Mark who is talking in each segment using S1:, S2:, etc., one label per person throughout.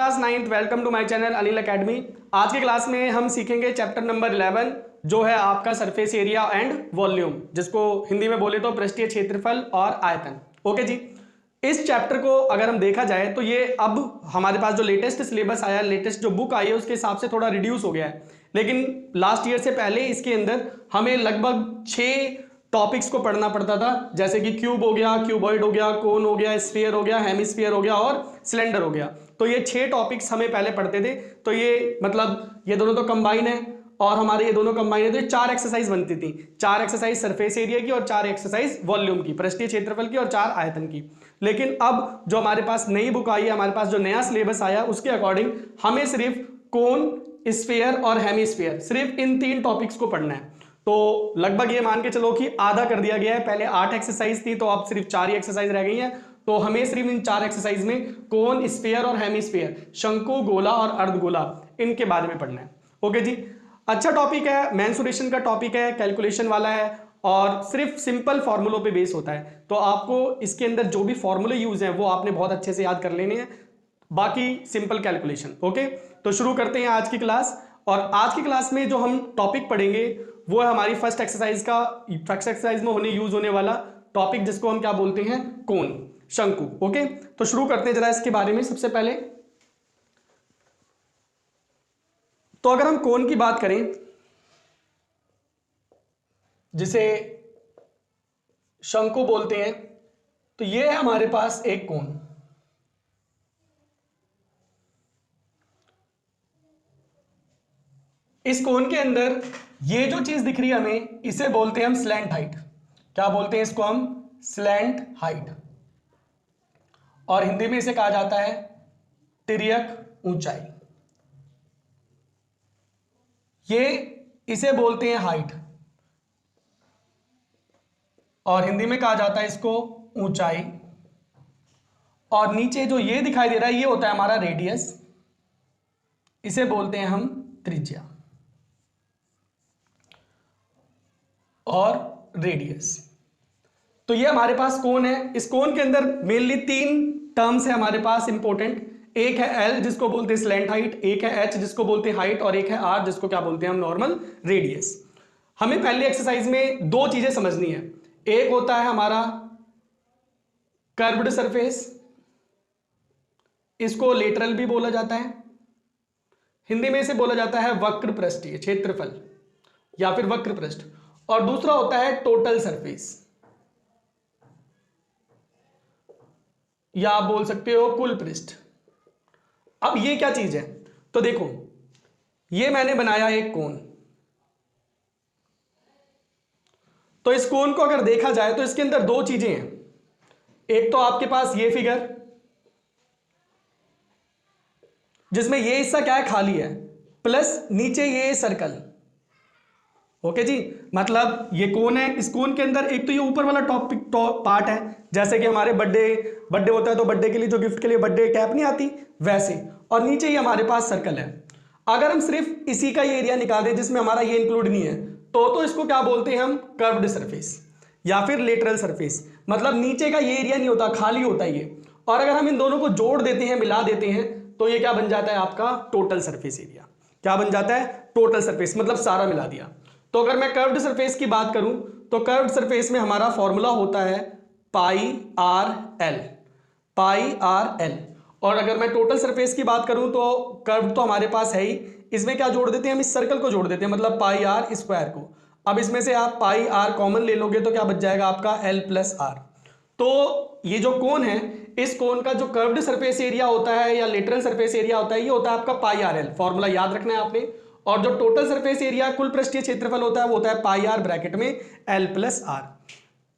S1: Class 9th welcome to my channel Anil Academy. आज की class में हम सीखेंगे चैप्टर नंबर 11 जो है आपका सरफेस एरिया एंड वॉल्यूम, जिसको हिंदी में बोले तो पृष्ठीय क्षेत्रफल और आयतन। ओके जी, इस चैप्टर को अगर हम देखा जाए तो ये अब हमारे पास जो लेटेस्ट सिलेबस आया, लेटेस्ट जो बुक आई है उसके हिसाब से थोड़ा रिड्यूस हो गया है, लेकिन लास्ट ईयर से पहले इसके अंदर हमें लगभग 6 टॉपिक्स को पढ़ना पड़ता था, जैसे कि क्यूब हो गया, क्यूबॉइड हो गया, कोन हो गया, स्फीयर हो गया, हेमिस्फीयर हो गया और सिलेंडर हो गया। तो ये 6 टॉपिक्स हमें पहले पढ़ते थे। तो ये मतलब ये दोनों तो कंबाइन है और हमारे ये दोनों कंबाइन है, तो 4 एक्सरसाइज बनती थी। 4 एक्सरसाइज सरफेस एरिया की और 4 एक्सरसाइज वॉल्यूम की, पृष्ठीय क्षेत्रफल की और 4 आयतन की। लेकिन अब जो हमारे पास नई बुक आई है, हमारे पास जो नया सिलेबस आया, उसके अकॉर्डिंग हमें सिर्फ कोन, स्फीयर और हेमिस्फीयर, सिर्फ इन 3 टॉपिक्स को पढ़ना है। तो लगभग ये मान के चलो कि आधा कर दिया गया है। पहले 8 एक्सरसाइज थी, तो अब सिर्फ 4 ही एक्सरसाइज रह गई हैं। तो हमें सिर्फ इन 4 एक्सरसाइज में कोन, स्फीयर और हेमिस्फीयर, शंकु, गोला और अर्धगोला, इनके बारे में पढ़ना है। ओके जी, अच्छा टॉपिक है, मेंसुरेशन का टॉपिक है, कैलकुलेशन वाला है और सिर्फ सिंपल फॉर्मूलों पे बेस होता है। तो आपको इसके अंदर जो भी फॉर्मूले यूज हैं वो आपने बहुत अच्छे से याद कर लेने हैं, बाकी सिंपल कैलकुलेशन। ओके, तो शुरू करते हैं आज की क्लास। और आज की क्लास में जो हम टॉपिक पढ़ेंगे वो है हमारी फर्स्ट एक्सरसाइज में यूज होने वाला टॉपिक, जिसको हम क्या बोलते हैं, कोन, शंकु। ओके, तो शुरू करते हैं जरा इसके बारे में। सबसे पहले तो अगर हम कोन की बात करें, जिसे शंकु बोलते हैं, तो ये है हमारे पास एक कोन। इस कोन के अंदर ये जो चीज दिख रही है हमें, इसे बोलते हैं हम स्लैंट हाइट। क्या बोलते हैं इसको हम? Slant height. और हिंदी में इसे कहा जाता है तिर्यक ऊंचाई। ये इसे बोलते हैं हाइट और हिंदी में कहा जाता है इसको ऊंचाई। और नीचे जो ये दिखाई दे रहा है ये होता है हमारा रेडियस, इसे बोलते हैं हम त्रिज्या और रेडियस। तो ये हमारे पास कोन है। इस कोन के अंदर मेनली 3 टर्म्स है हमारे पास इंपॉर्टेंट। एक है एल जिसको बोलते हैं स्लैंट हाइट, एक है एच जिसको बोलते हैं हाइट और एक है आर जिसको क्या बोलते हैं हम? Normal radius. हमें पहली एक्सरसाइज में 2 चीजें समझनी है। एक होता है हमारा कर्व्ड सरफेस, इसको लेटरल भी बोला जाता है, हिंदी में इसे बोला जाता है वक्र पृष्ठीय क्षेत्रफल या फिर वक्र पृष्ठ। और दूसरा होता है टोटल सरफेस, या आप बोल सकते हो कुल पृष्ठ। अब ये क्या चीज है? तो देखो, ये मैंने बनाया एक कोन। तो इस कोन को अगर देखा जाए तो इसके अंदर 2 चीजें हैं। एक तो आपके पास ये फिगर, जिसमें ये हिस्सा क्या है? खाली है, प्लस नीचे ये सर्कल। ओके जी, मतलब ये कोन है। इस कोन के अंदर एक तो ये ऊपर वाला पार्ट है, जैसे कि हमारे बर्थडे होता है तो बर्थडे के लिए जो गिफ्ट के लिए बर्थडे कैप नहीं आती, वैसे। और नीचे ही हमारे पास सर्कल है। अगर हम सिर्फ इसी का ये एरिया निकाल दें जिसमें हमारा ये इंक्लूड नहीं है, तो इसको क्या बोलते हैं हम? कर्व्ड सरफेस या फिर लेटरल सरफेस। मतलब नीचे का ये एरिया नहीं होता, खाली होता है ये। और अगर हम इन दोनों को जोड़ देते हैं, मिला देते हैं, तो ये क्या बन जाता है आपका? Total surface area. क्या बन जाता है? टोटल सरफेस, मतलब सारा मिला दिया। तो अगर मैं कर्व्ड सरफेस की बात करूं तो कर्व्ड सरफेस में हमारा फॉर्मूला होता है पाई आर एल, पाई आर एल। और अगर मैं टोटल सरफेस की बात करूं तो कर्व तो हमारे पास है ही, इसमें क्या जोड़ देते हैं हम? इस सर्कल को जोड़ देते हैं, मतलब पाई आर स्क्वायर को। अब इसमें से आप पाई आर कॉमन ले लोगे तो क्या बच जाएगा आपका? L plus R. तो ये जो कोन है, इस कोन का जो कर्व्ड सरफेस एरिया होता है या लेटरल सरफेस एरिया होता है, ये होता है आपका पाई आर एल। फॉर्मूला याद रखना है आपने। और जो टोटल सरफेस एरिया, कुल पृष्ठीय क्षेत्रफल होता है, वो होता है पाई आर ब्रैकेट में एल प्लस आर।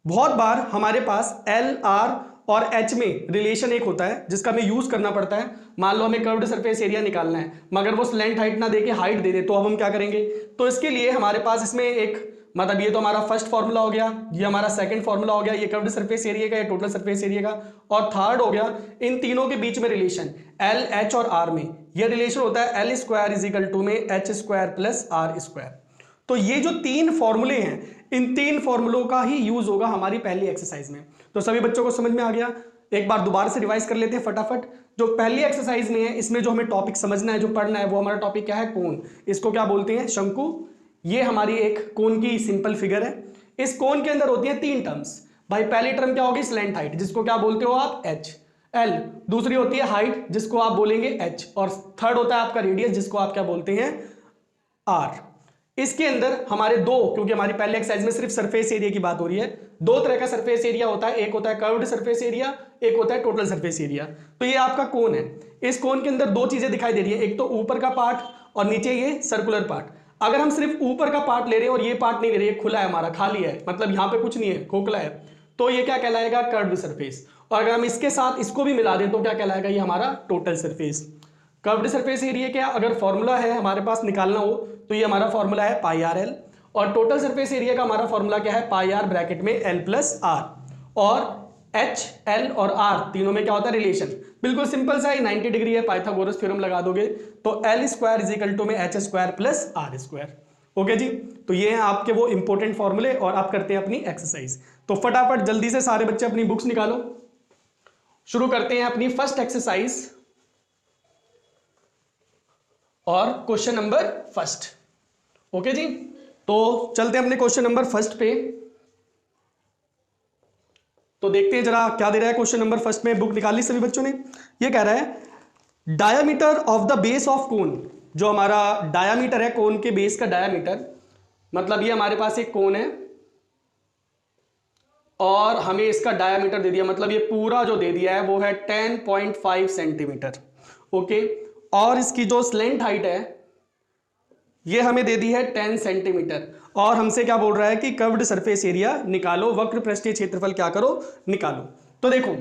S1: बहुत बार हमारे पास एल, आर और एच में रिलेशन एक होता है जिसका हमें यूज करना पड़ता है। मान लो हमें कर्व्ड सरफेस एरिया निकालना है, मगर वो स्लैंट हाइट ना देके हाइट दे दे, तो अब हम क्या करेंगे? तो इसके लिए हमारे पास इसमें एक, मतलब ये तो हमारा फर्स्ट फॉर्मूला हो गया, ये हमारा सेकंड फॉर्मूला हो गया, ये कर्व्ड सरफेस एरिया का, ये टोटल सरफेस एरिया का। और थर्ड हो गया इन तीनों के बीच में रिलेशन, एल, एच और आर में ये रिलेशन होता है L square is equal to में H square plus R square. तो ये जो 3 फॉर्मूले हैं, इन 3 फॉर्मूलों का ही यूज होगा हमारी पहली एक्सरसाइज में। तो सभी बच्चों को समझ में आ गया? एक बार दोबारा से रिवाइज कर लेते हैं फटाफट। जो पहली एक्सरसाइज में है इसमें जो हमें टॉपिक समझना है, जो पढ़ना है, वो हमारा टॉपिक क्या है, कोन। इसको क्या बोलते हैं, शंकु। ये हमारी एक कोन की सिंपल फिगर है। इस कोन के अंदर होती है 3 टर्म्स भाई। पहली टर्म क्या होगी, स्लैंट हाइट, जिसको क्या बोलते हो आप, एच एल। दूसरी होती है हाइट, जिसको आप बोलेंगे एच। और थर्ड होता है आपका रेडियस, जिसको आप क्या बोलते हैं, आर। इसके अंदर हमारे दो, क्योंकि हमारी पहले एक्सरसाइज में सिर्फ सरफेस एरिया की बात हो रही है, 2 तरह का सरफेस एरिया होता है। एक होता है कर्व्ड सरफेस एरिया, एक होता है टोटल सरफेस एरिया। तो ये आपका कोन है। इस कोन के अंदर 2 चीजें दिखाई दे रही है, एक तो ऊपर का पार्ट और नीचे ये सर्कुलर पार्ट। अगर हम सिर्फ ऊपर का पार्ट ले रहे हैं और ये पार्ट नहीं ले रहे, खुला है हमारा, खाली है, मतलब यहां पे कुछ नहीं है, खोखला है, तो ये क्या कहलाएगा, कर्व्ड सरफेस। और अगर हम इसके साथ इसको भी मिला दें तो क्या कहलाएगा, ये हमारा total surface. Curved surface area क्या अगर फॉर्मूला है हमारे पास निकालना हो तो ये हमारा फॉर्मूला है पाई आर एल। और टोटल सरफेस एरिया का हमारा फॉर्मूला क्या है, पाई आर ब्रैकेट में एल प्लस आर। और एच, एल और आर तीनों में क्या होता है, रिलेशन। बिल्कुल सिंपल सा है, 90 डिग्री है, पाइथागोरस थ्योरम लगा दोगे तो L square is equal to में H square plus R square. Okay जी, तो ये हैं आपके वो इंपॉर्टेंट फॉर्मूले। और आप करते हैं अपनी एक्सरसाइज। तो फटाफट जल्दी से सारे बच्चे अपनी बुक्स निकालो, शुरू करते हैं अपनी फर्स्ट एक्सरसाइज और क्वेश्चन नंबर फर्स्ट। ओके जी, तो चलते हैं अपने क्वेश्चन नंबर फर्स्ट पे। तो देखते हैं जरा क्या दे रहा है क्वेश्चन नंबर फर्स्ट में। बुक निकाल ली सभी बच्चों ने। ये कह रहा है diameter of the base of cone. जो हमारा डायामीटर है कोन के बेस का डायामीटर, मतलब ये हमारे पास एक कोन है और हमें इसका डायामीटर दे दिया, मतलब ये पूरा जो दे दिया है वो है 10.5 सेंटीमीटर। ओके, और इसकी जो स्लेंट हाइट है ये हमें दे दी है 10 सेंटीमीटर। और हमसे क्या बोल रहा है कि कर्व्ड सरफेस एरिया निकालो, वक्र पृष्ठीय क्षेत्रफल क्या करो, निकालो। तो देखो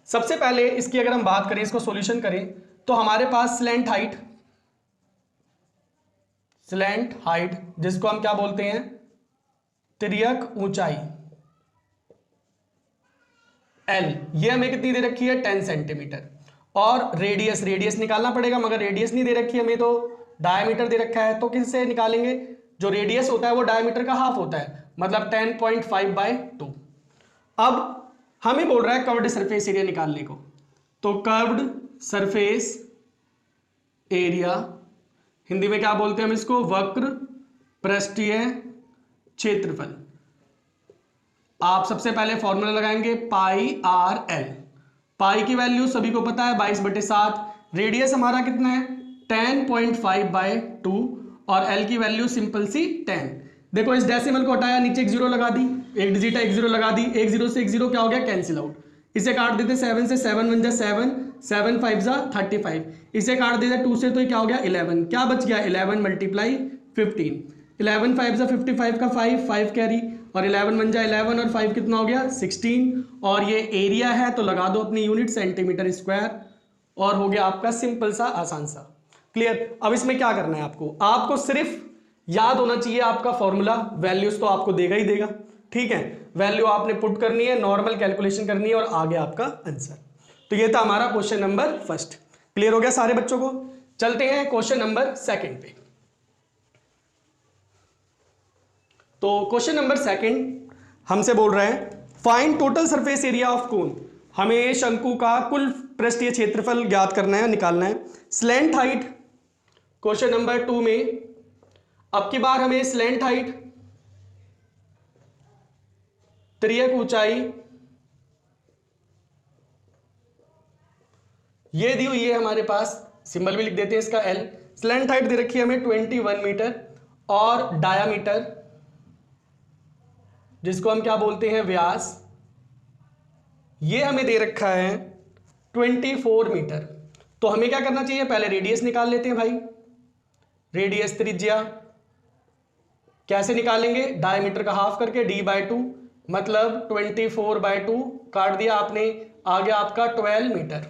S1: सबसे पहले इसकी अगर हम बात करें, इसको सॉल्यूशन करें, तो हमारे पास स्लेंट हाइट जिसको हम क्या बोलते हैं, तिर्यक ऊंचाई एल, ये हमें कितनी दे रखी है, 10 सेंटीमीटर। और रेडियस निकालना पड़ेगा, मगर रेडियस नहीं दे रखी हमें, तो डायमीटर दे रखा है। तो किससे निकालेंगे, जो रेडियस होता है वो डायमीटर का हाफ होता है, मतलब 10.5/2। अब हमें बोल रहा है कर्व्ड सरफेस एरिया निकालने को। तो कर्व्ड सरफेस एरिया, हिंदी में क्या बोलते हैं हम इसको, वक्र पृष्ठीय क्षेत्रफल। आप सबसे पहले फॉर्मूला लगाएंगे पाई आर एल। पाई की वैल्यू सभी को पता है 22/7। रेडियस हमारा कितना है 10.5/2 और एल की वैल्यू सिंपल सी 10। देखो इस डेसिमल को हटाया, नीचे एक जीरो लगा दी, एक डिजिट है, एक जीरो लगा दी, एक जीरो से एक जीरो क्या हो गया, कैंसिल आउट। इसे काट देते 7 से, 7 1 जा 7, 7 5 जा 35। इसे काट देते 2 से तो क्या हो गया 11, क्या बच गया 11 × 15, 11 5 जा 55 का 5 कैरी, और 11 1 जा 11 और 5 कितना हो गया 16। और ये एरिया है तो लगा दो अपनी यूनिट सेंटीमीटर स्क्वायर, और हो गया आपका सिंपल सा आसान सा। क्लियर। अब इसमें क्या करना है आपको सिर्फ याद होना चाहिए आपका फॉर्मूला, वैल्यूज तो आपको देगा ही देगा, ठीक है। वैल्यू आपने पुट करनी है, नॉर्मल कैलकुलेशन करनी है और आगे आपका आंसर। तो ये था हमारा क्वेश्चन नंबर फर्स्ट। क्लियर हो गया सारे बच्चों को। चलते हैं क्वेश्चन नंबर सेकंड पे। तो क्वेश्चन नंबर सेकंड हमसे बोल रहे हैं find total surface area of cone. हमें शंकु का कुल पृष्ठीय क्षेत्रफल ज्ञात करना है, निकालना है। स्लैंट हाइट क्वेश्चन नंबर 2 में अब की बार हमें स्लैंट हाइट, तिर्यक ऊंचाई ये दी हुई है हमारे पास, सिंबल भी लिख देते हैं इसका एल। स्लैंट हाइट दे रखी है हमें 21 मीटर और डायामीटर जिसको हम क्या बोलते हैं व्यास, ये हमें दे रखा है 24 मीटर। तो हमें क्या करना चाहिए, पहले रेडियस निकाल लेते हैं भाई। रेडियस त्रिज्या कैसे निकालेंगे, डायमीटर का हाफ करके d/2, मतलब 24/2 काट दिया आपने, आ गया आपका 12 मीटर।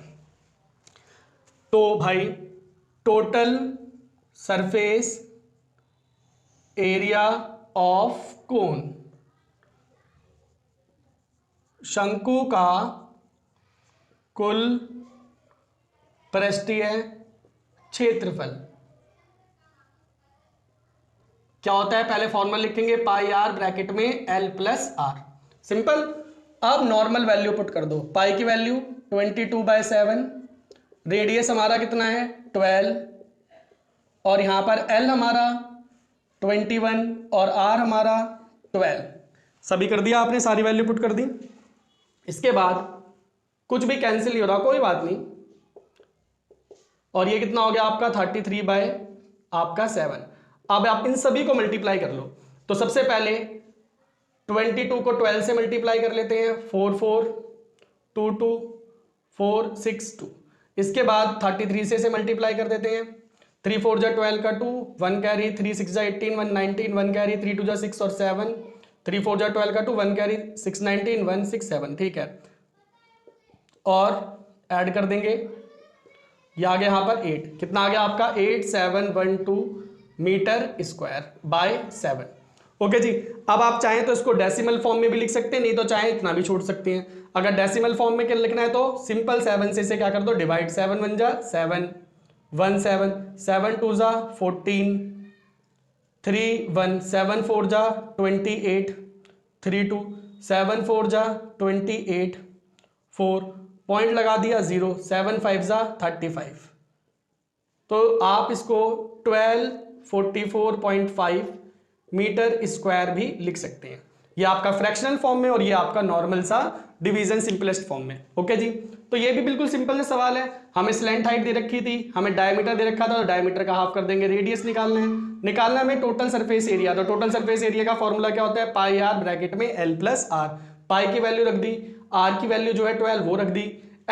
S1: तो भाई total surface area of cone, शंकु का कुल पृष्ठीय क्षेत्रफल क्या होता है, पहले फॉर्मूला लिखेंगे पाई आर ब्रैकेट में एल प्लस आर, सिंपल। अब नॉर्मल वैल्यू पुट कर दो, पाई की वैल्यू 22/7, रेडियस हमारा कितना है 12, और यहां पर L हमारा 21 और R हमारा 12। सभी कर दिया आपने, सारी वैल्यू पुट कर दी। इसके बाद कुछ भी कैंसिल नहीं हो रहा, कोई बात नहीं, और ये कितना हो गया आपका 33/7। अब आप इन सभी को मल्टीप्लाई कर लो। तो सबसे पहले 22 को 12 से मल्टीप्लाई कर लेते हैं, 4422 462। इसके बाद 33 से मल्टीप्लाई कर देते हैं, 3 4 जा 12 का 2, 1 कैरी, 3 6 जा 18, 1 19, 1 कैरी, 3 2 जा 6 और 7, 3 4 जा 12 का 2, 1 कैरी, 6 19, 1 6 7। ठीक है, और ऐड कर देंगे, ये आ गया यहाँ पर 8, कितना आ गया आपका 8712 मीटर स्क्वायर बाय 7। ओके जी, अब आप चाहें तो इसको डेसिमल फॉर्म में भी लिख सकते हैं, नहीं तो चाहे इतना भी छोड़ सकते हैं। अगर डेसिमल फॉर्म में क्या लिखना है तो सिंपल 7 से इसे क्या कर दो डिवाइड, 7 1 जा 7, 1 7, 7 2 जा 14, 3 1, 7 4 जा 28, 3 2, 7 4 जा 28, 4 पॉइंट लगा दिया 0, 7 5 जा 35। तो आप इसको 1244.5 मीटर स्क्वायर भी लिख सकते हैं। ये आपका फ्रैक्शनल फॉर्म में और ये आपका नॉर्मल सा डिवीजन सिंपलेस्ट फॉर्म में। ओके जी, तो ये भी बिल्कुल सिंपल सा सवाल है। हमें स्लैंट हाइट दे रखी थी, हमें डायमीटर दे रखा था, तो डायमीटर का हाफ कर देंगे, रेडियस निकालना है, निकालना हमें टोटल सरफेस एरिया। तो टोटल सरफेस एरिया का फॉर्मूला क्या होता है, पाई आर ब्रैकेट में L प्लस आर। पाई की वैल्यू रख दी, आर की वैल्यू जो है 12 वो रख दी,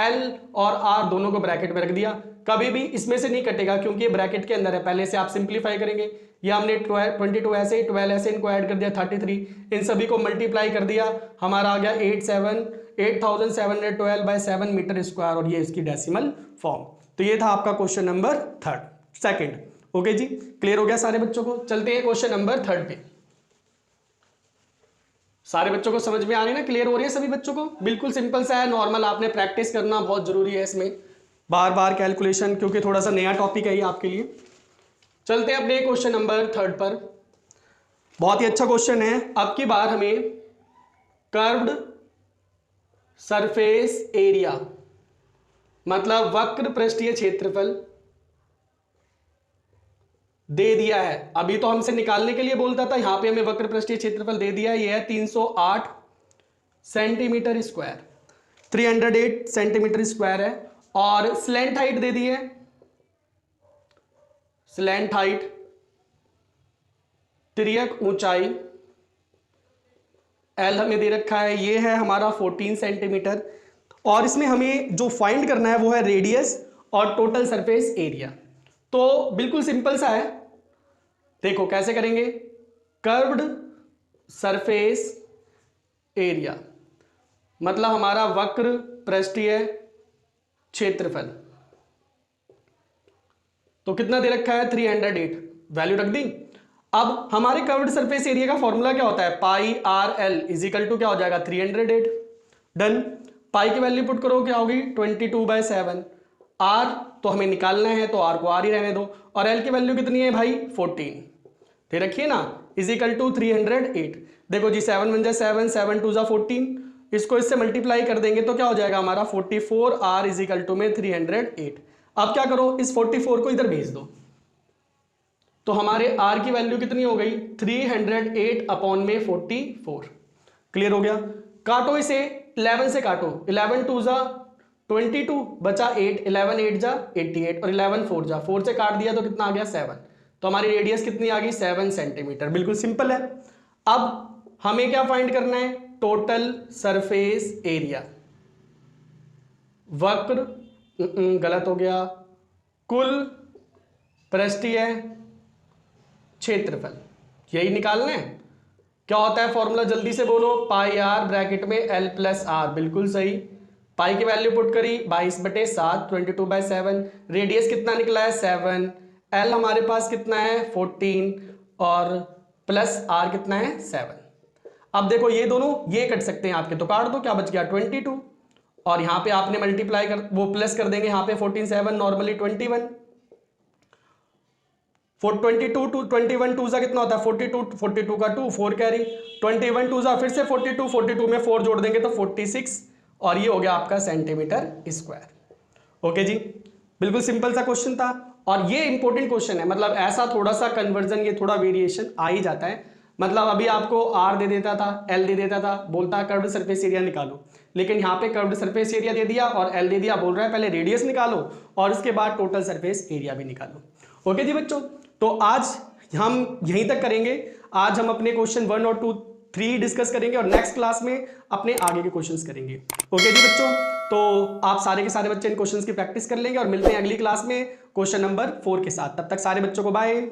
S1: L और R दोनों को ब्रैकेट में रख दिया। कभी भी इसमें से नहीं कटेगा क्योंकि ये ब्रैकेट के अंदर है। पहले से आप सिंप्लीफाई करेंगे, ये हमने 22 ऐसे ही 12 ऐसे इनको ऐड कर दिया 33, इन सभी को मल्टीप्लाई कर दिया, हमारा आ गया 8712/7 मीटर स्क्वायर, और ये इसकी डेसिमल फॉर्म। तो ये था आपका क्वेश्चन नंबर सेकंड। ओके जी, क्लियर हो गया सारे बच्चों को। चलते हैं क्वेश्चन नंबर 3 पे। सारे बच्चों को समझ में आ रही है ना, क्लियर हो रही है सभी बच्चों को? बिल्कुल सिंपल सा है, नॉर्मल, आपने प्रैक्टिस करना बहुत जरूरी है इसमें, बार बार कैलकुलेशन, क्योंकि थोड़ा सा नया टॉपिक है ये आपके लिए। चलते हैं अपने क्वेश्चन नंबर 3 पर। बहुत ही अच्छा क्वेश्चन है। अब की बार हमें कर्व्ड सरफेस एरिया मतलब वक्र पृष्ठीय क्षेत्रफल दे दिया है। अभी तो हमसे निकालने के लिए बोलता था, यहां पे हमें वक्र पृष्ठीय क्षेत्रफल दे दिया है। यह है 308 सेंटीमीटर स्क्वायर, 308 सेंटीमीटर स्क्वायर है। और स्लैंट हाइट दे दी है, स्लैंट हाइट तिर्यक ऊंचाई L हमें दे रखा है, ये है हमारा 14 सेंटीमीटर। और इसमें हमें जो फाइंड करना है वो है रेडियस और टोटल सरफेस एरिया। तो बिल्कुल सिंपल सा है, देखो कैसे करेंगे। कर्व्ड सरफेस एरिया मतलब हमारा वक्र पृष्ठीय क्षेत्रफल, तो कितना दे रखा है 308, वैल्यू रख दी। अब हमारे कर्व्ड सरफेस एरिया का फॉर्मूला क्या होता है, पाई आर एल इजिकल टू क्या हो जाएगा 308। डन, पाई की वैल्यू पुट करो, क्या होगी 22/7। आर तो हमें निकालना है तो आर को आर ही रहने दो, और एल की वैल्यू कितनी है भाई 14 दे रखिए ना, इजिकल टू 308। देखो जी 7 1 जा 7, 7 2 जा 14, इसको इससे मल्टीप्लाई कर देंगे तो क्या हो जाएगा हमारा 44 आर इजिकल टू में 308। अब क्या करो, इस 44 को इधर भेज दो, तो हमारे आर की वैल्यू कितनी हो गई 308 अपॉन में 44। क्लियर हो गया। काटो इसे, 11 से काटो, 11 2 जा 22 बचा 8, 11 8 जा 88 और 11 4 जा 4 से काट दिया तो कितना आ गया 7। तो हमारी रेडियस कितनी आ गई 7 सेंटीमीटर। बिल्कुल सिंपल है। अब हमें क्या फाइंड करना है, टोटल सरफेस एरिया, वक्र गलत हो गया, कुल पृष्ठीय क्षेत्रफल, यही निकालना है। क्या होता है फॉर्मूला, जल्दी से बोलो, पाई आर ब्रैकेट में L प्लस आर, बिल्कुल सही। पाई की वैल्यू पुट करी 22/7, 22/7। रेडियस कितना निकला है 7, L हमारे पास कितना है 14 और प्लस आर कितना है 7। अब देखो ये दोनों ये कट सकते हैं आपके, तो काट दो, क्या बच गया 22, और यहां पे आपने मल्टीप्लाई कर वो प्लस कर देंगे, यहां पे 14 7 नॉर्मली 21, 22 टू 21 टू सा कितना होता है 42, 42 का 2 4 कैरी, 21 टू सा फिर से 42, 42 में 4 जोड़ देंगे तो 46 और ये हो गया आपका सेंटीमीटर स्क्वायर। ओके जी, बिल्कुल सिंपल सा क्वेश्चन था और ये इंपॉर्टेंट क्वेश्चन है, मतलब ऐसा थोड़ा सा कन्वर्जन, ये थोड़ा वेरिएशन आ ही जाता है। मतलब अभी आपको आर दे देता था, एल दे देता था, बोलता है कर्व्ड सरफेस एरिया निकालो, लेकिन यहाँ पे कर्व्ड सरफेस एरिया दे दिया और एल दे दिया, बोल रहा है पहले रेडियस निकालो और उसके बाद टोटल सरफेस एरिया भी निकालो। ओके जी बच्चों, तो आज हम यहीं तक करेंगे। आज हम अपने क्वेश्चन 1 और 2 3 डिस्कस करेंगे और नेक्स्ट क्लास में अपने आगे के क्वेश्चंस करेंगे। ओके जी बच्चों, तो आप सारे के सारे बच्चे इन क्वेश्चंस की प्रैक्टिस कर लेंगे और मिलते हैं अगली क्लास में क्वेश्चन नंबर 4 के साथ। तब तक सारे बच्चों को बाय।